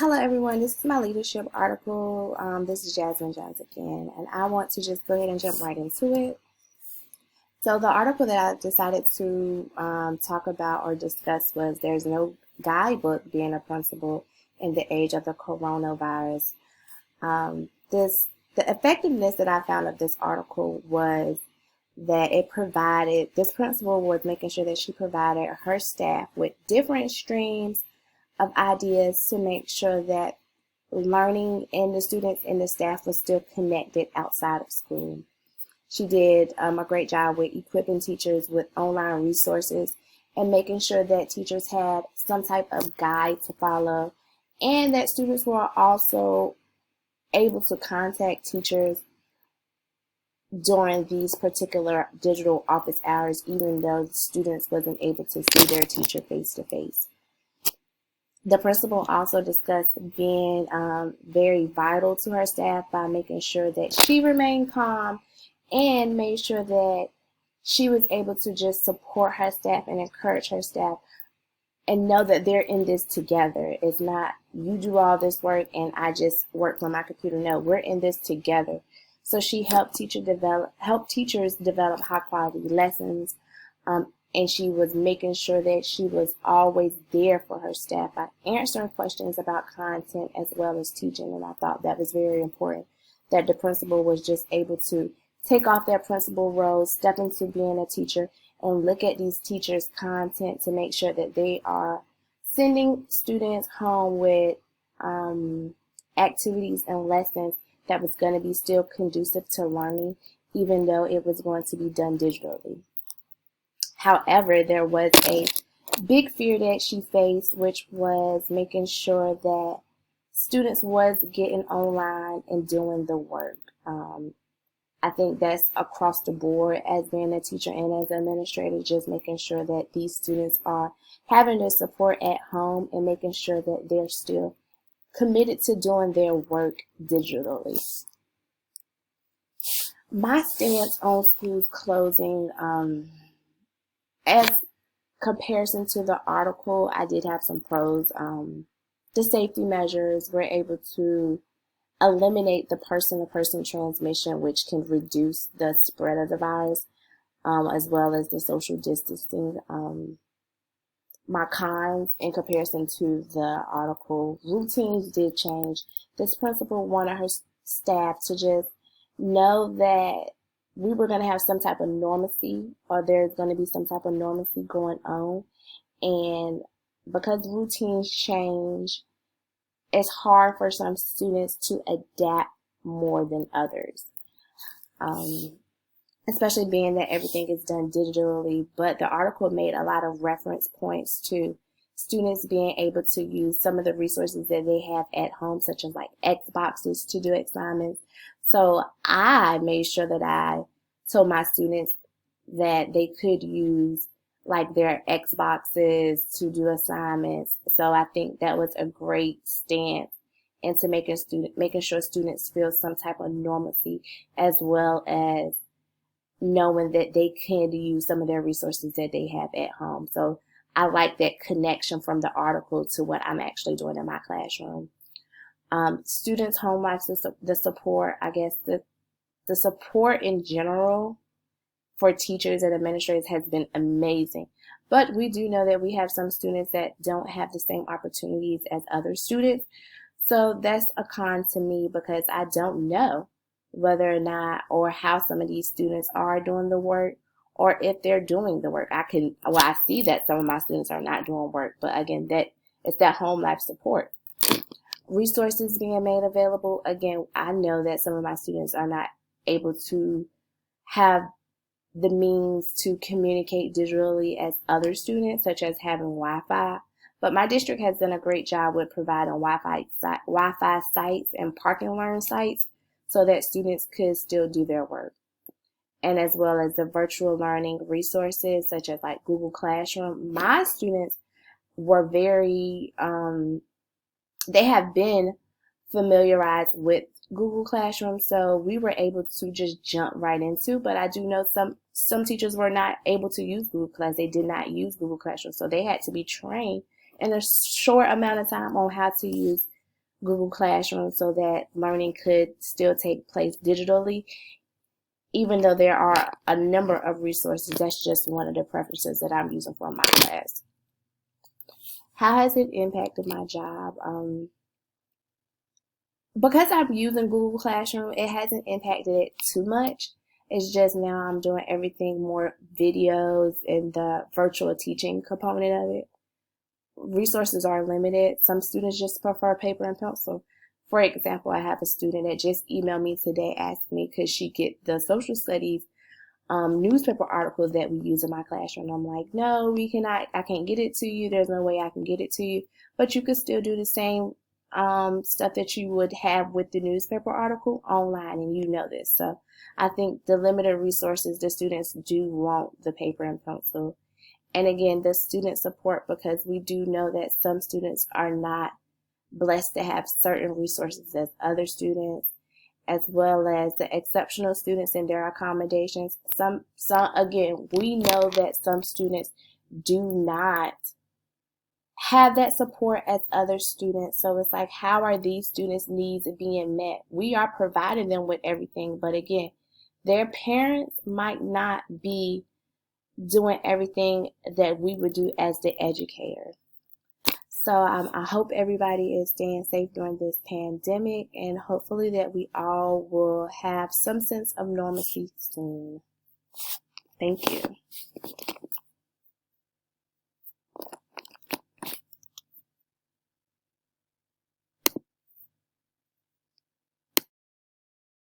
Hello everyone, this is my leadership article. This is Jasmine Jones again, and I want to just go ahead and jump right into it. So the article that I decided to talk about or discuss was there's no guidebook being a principal in the age of the coronavirus. The effectiveness that I found of this article was that this principal was making sure that she provided her staff with different streams of ideas to make sure that learning and the students and the staff was still connected outside of school. She did a great job with equipping teachers with online resources and making sure that teachers had some type of guide to follow, and that students were also able to contact teachers during these particular digital office hours, even though students wasn't able to see their teacher face to face. The principal also discussed being very vital to her staff by making sure that she remained calm and made sure that she was able to just support her staff and encourage her staff and know that they're in this together. It's not you do all this work and I just work from my computer. No, we're in this together. So she helped teachers develop high quality lessons, and she was making sure that she was always there for her staff by answering questions about content as well as teaching. And I thought that was very important, that the principal was just able to take off their principal role, step into being a teacher, and look at these teachers' content to make sure that they are sending students home with activities and lessons that was going to be still conducive to learning, even though it was going to be done digitally. However, there was a big fear that she faced, which was making sure that students was getting online and doing the work. I think that's across the board as being a teacher and as an administrator, just making sure that these students are having their support at home and making sure that they're still committed to doing their work digitally. My stance on schools closing, as comparison to the article, I did have some pros. The safety measures were able to eliminate the person-to-person transmission, which can reduce the spread of the virus, as well as the social distancing. My cons in comparison to the article, routines did change. This principal wanted her staff to just know that we were going to have some type of normalcy, or there's going to be some type of normalcy going on. And because routines change, it's hard for some students to adapt more than others. Especially being that everything is done digitally, but the article made a lot of reference points to students being able to use some of the resources that they have at home, such as like Xboxes to do assignments. So I made sure that I told my students that they could use like their Xboxes to do assignments. So I think that was a great stance into making sure students feel some type of normalcy, as well as knowing that they can use some of their resources that they have at home. So I like that connection from the article to what I'm actually doing in my classroom. Students' home life, the support, I guess the support in general for teachers and administrators has been amazing. But we do know that we have some students that don't have the same opportunities as other students. So that's a con to me, because I don't know whether or not or how some of these students are doing the work, or if they're doing the work. I see that some of my students are not doing work, but again, it's that home life support. Resources being made available. Again, I know that some of my students are not able to have the means to communicate digitally as other students, such as having Wi-Fi. But my district has done a great job with providing Wi-Fi sites and park and learn sites so that students could still do their work. And as well as the virtual learning resources, such as like Google Classroom. My students were they have been familiarized with Google Classroom, so we were able to just jump right into. But I do know some teachers were not able to use Google Class. They did not use Google Classroom, so they had to be trained in a short amount of time on how to use Google Classroom so that learning could still take place digitally, even though there are a number of resources. That's just one of the preferences that I'm using for my class. How has it impacted my job? Because I'm using Google Classroom, it hasn't impacted it too much. It's just now I'm doing everything more videos and the virtual teaching component of it. Resources are limited. Some students just prefer paper and pencil. For example, I have a student that just emailed me today asking me could she get the social studies newspaper articles that we use in my classroom. I'm like, no, we cannot. I can't get it to you. There's no way I can get it to you. But you could still do the same stuff that you would have with the newspaper article online, and you know this. So I think the limited resources, the students do want the paper and pencil. And again, the student support, because we do know that some students are not blessed to have certain resources as other students, as well as the exceptional students and their accommodations. Some again, we know that some students do not have that support as other students. So it's like, how are these students' needs being met? We are providing them with everything, but again, their parents might not be doing everything that we would do as the educator. So I hope everybody is staying safe during this pandemic, and hopefully that we all will have some sense of normalcy soon. Thank you.